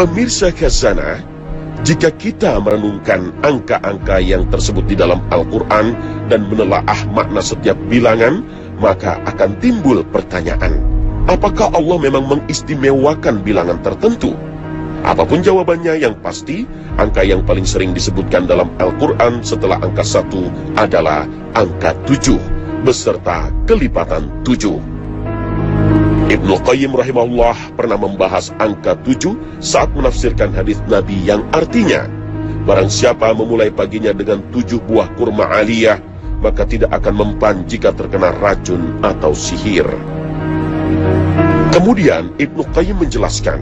Pemirsa Khazanah, jika kita merenungkan angka-angka yang tersebut di dalam Al-Quran dan menelaah makna setiap bilangan, maka akan timbul pertanyaan, apakah Allah memang mengistimewakan bilangan tertentu? Apapun jawabannya, yang pasti, angka yang paling sering disebutkan dalam Al-Quran setelah angka 1 adalah angka 7, beserta kelipatan 7. Ibnu Qayyim rahimahullah pernah membahas angka 7 saat menafsirkan hadis Nabi yang artinya, barang siapa memulai paginya dengan 7 buah kurma aliyah, maka tidak akan mempan jika terkena racun atau sihir. Kemudian Ibnu Qayyim menjelaskan,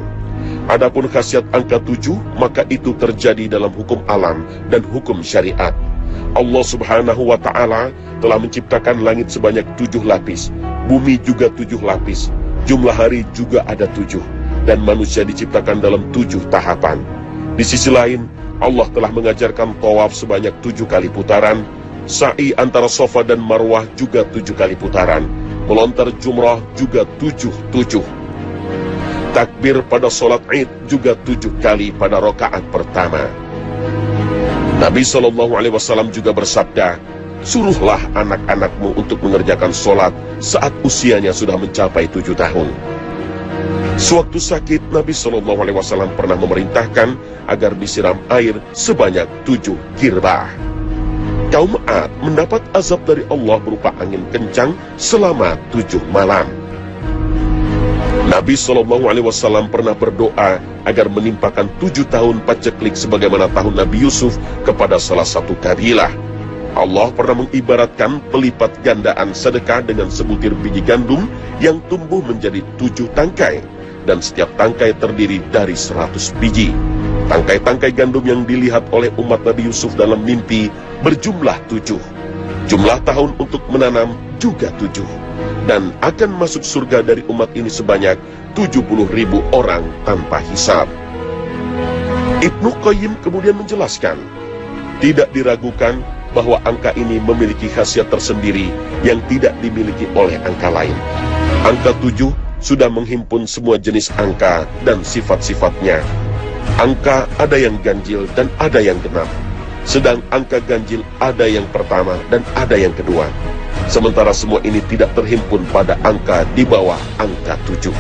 adapun khasiat angka 7, maka itu terjadi dalam hukum alam dan hukum syariat. Allah subhanahu wa ta'ala telah menciptakan langit sebanyak 7 lapis, bumi juga 7 lapis, jumlah hari juga ada 7, dan manusia diciptakan dalam 7 tahapan. Di sisi lain, Allah telah mengajarkan tawaf sebanyak 7 kali putaran, sa'i antara Safa dan Marwah juga 7 kali putaran, melontar jumrah juga 7, takbir pada sholat Id juga 7 kali pada rakaat pertama. Nabi SAW juga bersabda, suruhlah anak-anakmu untuk mengerjakan sholat saat usianya sudah mencapai 7 tahun. Sewaktu sakit, Nabi SAW pernah memerintahkan agar disiram air sebanyak 7 kirbah. Kaum Ad mendapat azab dari Allah berupa angin kencang selama 7 malam. Nabi SAW pernah berdoa agar menimpakan 7 tahun paceklik sebagaimana tahun Nabi Yusuf kepada salah satu kabilah. Allah pernah mengibaratkan pelipat gandaan sedekah dengan sebutir biji gandum yang tumbuh menjadi 7 tangkai, dan setiap tangkai terdiri dari 100 biji. Tangkai-tangkai gandum yang dilihat oleh umat Nabi Yusuf dalam mimpi berjumlah 7. Jumlah tahun untuk menanam juga 7. Dan akan masuk surga dari umat ini sebanyak 70.000 orang tanpa hisab. Ibnu Qayyim kemudian menjelaskan, tidak diragukan bahwa angka ini memiliki khasiat tersendiri yang tidak dimiliki oleh angka lain. Angka 7 sudah menghimpun semua jenis angka dan sifat-sifatnya. Angka ada yang ganjil dan ada yang genap. Sedang angka ganjil ada yang pertama dan ada yang kedua. Sementara semua ini tidak terhimpun pada angka di bawah angka 7.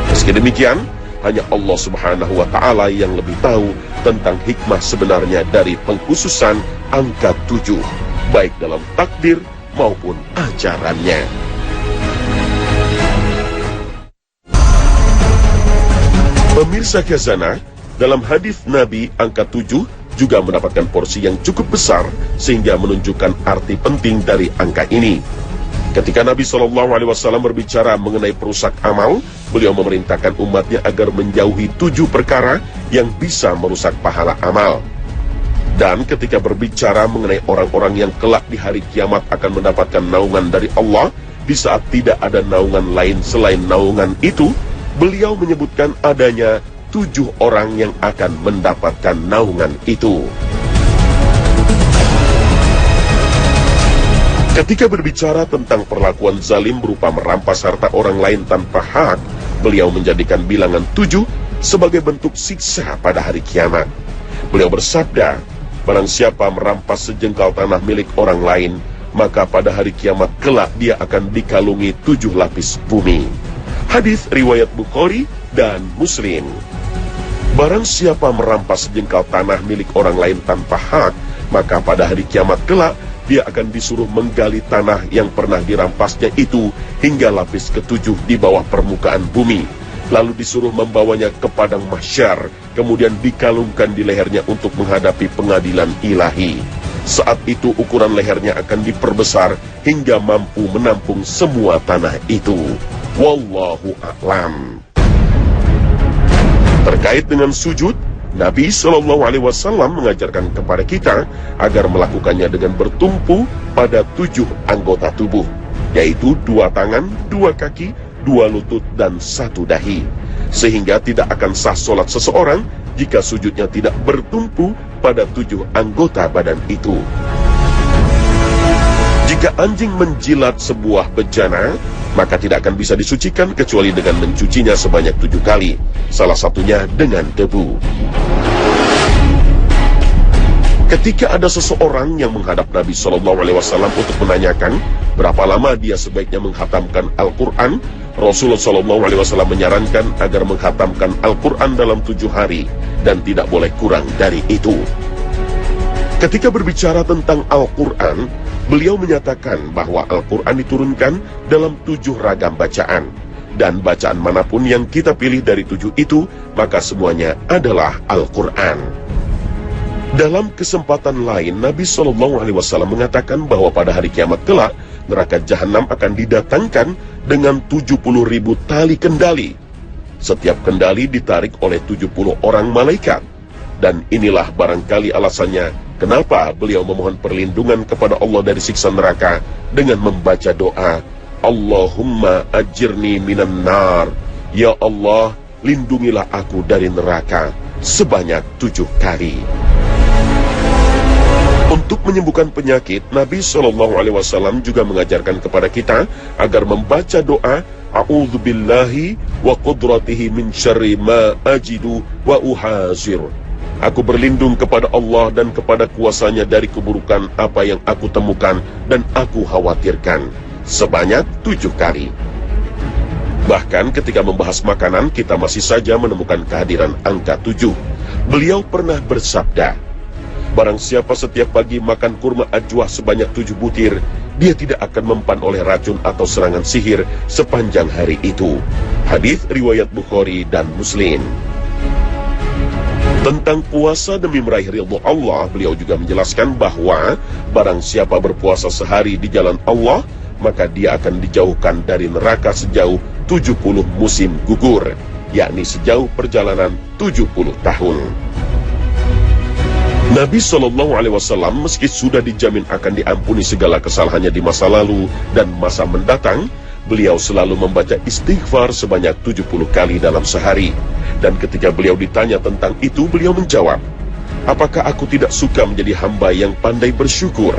Meski demikian, hanya Allah subhanahu wa ta'ala yang lebih tahu tentang hikmah sebenarnya dari pengkhususan angka 7, baik dalam takdir maupun ajarannya. Pemirsa Khazanah, dalam hadis Nabi, angka 7 juga mendapatkan porsi yang cukup besar sehingga menunjukkan arti penting dari angka ini. Ketika Nabi SAW berbicara mengenai perusak amal, beliau memerintahkan umatnya agar menjauhi 7 perkara yang bisa merusak pahala amal. Dan ketika berbicara mengenai orang-orang yang kelak di hari kiamat akan mendapatkan naungan dari Allah, di saat tidak ada naungan lain selain naungan itu, beliau menyebutkan adanya 7 orang yang akan mendapatkan naungan itu. Ketika berbicara tentang perlakuan zalim berupa merampas harta orang lain tanpa hak, beliau menjadikan bilangan 7 sebagai bentuk siksa pada hari kiamat. Beliau bersabda, barang siapa merampas sejengkal tanah milik orang lain, maka pada hari kiamat kelak dia akan dikalungi 7 lapis bumi. Hadis riwayat Bukhari dan Muslim. Barang siapa merampas sejengkal tanah milik orang lain tanpa hak, maka pada hari kiamat kelak dia akan disuruh menggali tanah yang pernah dirampasnya itu hingga lapis ke-7 di bawah permukaan bumi. Lalu disuruh membawanya ke padang mahsyar, kemudian dikalungkan di lehernya untuk menghadapi pengadilan ilahi. Saat itu ukuran lehernya akan diperbesar hingga mampu menampung semua tanah itu. Wallahu a'lam. Terkait dengan sujud, Nabi SAW mengajarkan kepada kita agar melakukannya dengan bertumpu pada 7 anggota tubuh, yaitu 2 tangan, 2 kaki, 2 lutut, dan 1 dahi. Sehingga tidak akan sah sholat seseorang jika sujudnya tidak bertumpu pada 7 anggota badan itu. Jika anjing menjilat sebuah bejana, maka tidak akan bisa disucikan kecuali dengan mencucinya sebanyak 7 kali, salah satunya dengan debu. Ketika ada seseorang yang menghadap Nabi SAW untuk menanyakan berapa lama dia sebaiknya menghatamkan Al-Quran, Rasulullah SAW menyarankan agar menghatamkan Al-Quran dalam 7 hari dan tidak boleh kurang dari itu. Ketika berbicara tentang Al-Quran, beliau menyatakan bahwa Al-Quran diturunkan dalam 7 ragam bacaan, dan bacaan manapun yang kita pilih dari 7 itu, maka semuanya adalah Al-Quran. Dalam kesempatan lain, Nabi SAW mengatakan bahwa pada hari kiamat kelak, neraka jahanam akan didatangkan dengan 70.000 tali kendali. Setiap kendali ditarik oleh 70 orang malaikat. Dan inilah barangkali alasannya kenapa beliau memohon perlindungan kepada Allah dari siksa neraka dengan membaca doa, Allahumma ajirni minan nar. Ya Allah, lindungilah aku dari neraka sebanyak 7 kali. Untuk menyembuhkan penyakit, Nabi SAW juga mengajarkan kepada kita agar membaca doa A'udzubillahi wa qudratihi min syarri ma ajidu wa uhazir. Aku berlindung kepada Allah dan kepada kuasanya dari keburukan apa yang aku temukan dan aku khawatirkan, sebanyak 7 kali. Bahkan ketika membahas makanan, kita masih saja menemukan kehadiran angka 7. Beliau pernah bersabda, barang siapa setiap pagi makan kurma ajwah sebanyak 7 butir, dia tidak akan mempan oleh racun atau serangan sihir sepanjang hari itu. Hadis riwayat Bukhari dan Muslim. Tentang puasa demi meraih ridha Allah, beliau juga menjelaskan bahwa barang siapa berpuasa sehari di jalan Allah, maka dia akan dijauhkan dari neraka sejauh 70 musim gugur, yakni sejauh perjalanan 70 tahun. Nabi SAW meski sudah dijamin akan diampuni segala kesalahannya di masa lalu dan masa mendatang, beliau selalu membaca istighfar sebanyak 70 kali dalam sehari. Dan ketika beliau ditanya tentang itu, beliau menjawab, apakah aku tidak suka menjadi hamba yang pandai bersyukur?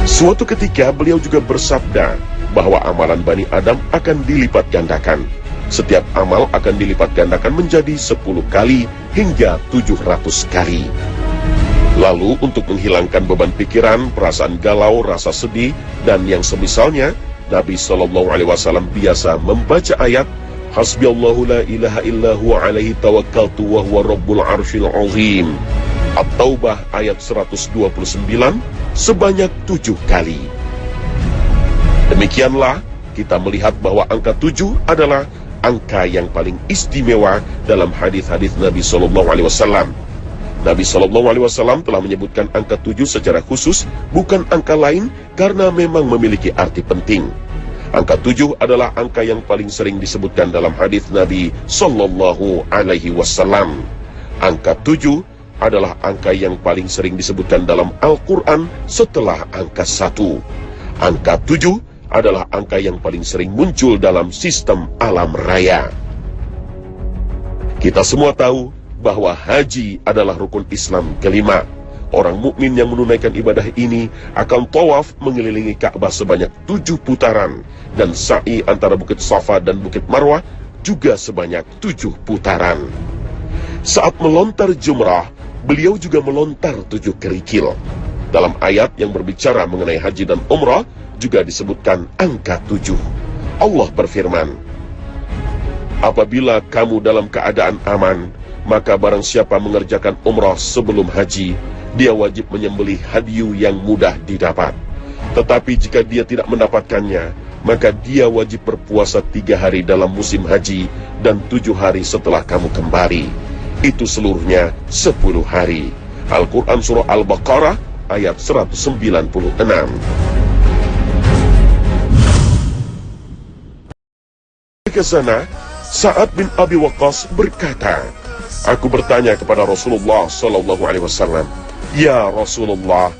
Suatu ketika beliau juga bersabda bahwa amalan Bani Adam akan dilipat gandakan. Setiap amal akan dilipat gandakan menjadi 10 kali hingga 700 kali. Lalu untuk menghilangkan beban pikiran, perasaan galau, rasa sedih, dan yang semisalnya, Nabi SAW biasa membaca ayat Hasbiyallahu la ilaha illahu alaihi tawakkaltu wa huwa rabbul arshil azim. At-Taubah ayat 129 sebanyak 7 kali. Demikianlah kita melihat bahwa angka 7 adalah angka yang paling istimewa dalam hadis-hadis Nabi SAW. Nabi SAW telah menyebutkan angka 7 secara khusus, bukan angka lain, karena memang memiliki arti penting. Angka 7 adalah angka yang paling sering disebutkan dalam hadis Nabi SAW. Angka 7 adalah angka yang paling sering disebutkan dalam Al-Quran setelah angka 1. Angka 7 adalah angka yang paling sering muncul dalam sistem alam raya. Kita semua tahu bahwa haji adalah rukun Islam kelima. Orang mukmin yang menunaikan ibadah ini akan tawaf mengelilingi Ka'bah sebanyak 7 putaran, dan sa'i antara Bukit Safa dan Bukit Marwah juga sebanyak 7 putaran. Saat melontar jumrah, beliau juga melontar 7 kerikil. Dalam ayat yang berbicara mengenai haji dan umrah juga disebutkan angka 7. Allah berfirman, apabila kamu dalam keadaan aman, maka barang siapa mengerjakan umrah sebelum haji, dia wajib menyembelih hadyu yang mudah didapat. Tetapi jika dia tidak mendapatkannya, maka dia wajib berpuasa 3 hari dalam musim haji dan 7 hari setelah kamu kembali. Itu seluruhnya 10 hari. Al-Quran Surah Al-Baqarah ayat 196. Ke sana, Sa'ad bin Abi Waqqas berkata, aku bertanya kepada Rasulullah SAW, ya Rasulullah,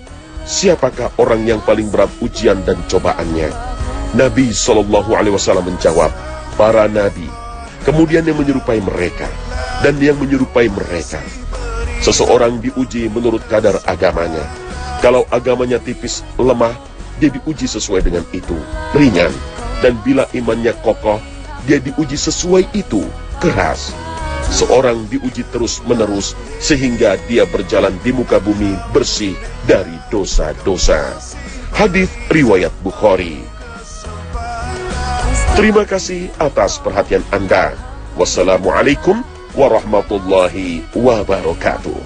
siapakah orang yang paling berat ujian dan cobaannya? Nabi SAW menjawab, para nabi, kemudian yang menyerupai mereka, dan yang menyerupai mereka. Seseorang diuji menurut kadar agamanya. Kalau agamanya tipis, lemah, dia diuji sesuai dengan itu, ringan. Dan bila imannya kokoh, dia diuji sesuai itu, keras. Seorang diuji terus-menerus sehingga dia berjalan di muka bumi bersih dari dosa-dosa. Hadis riwayat Bukhari. Terima kasih atas perhatian Anda. Wassalamualaikum warahmatullahi wabarakatuh.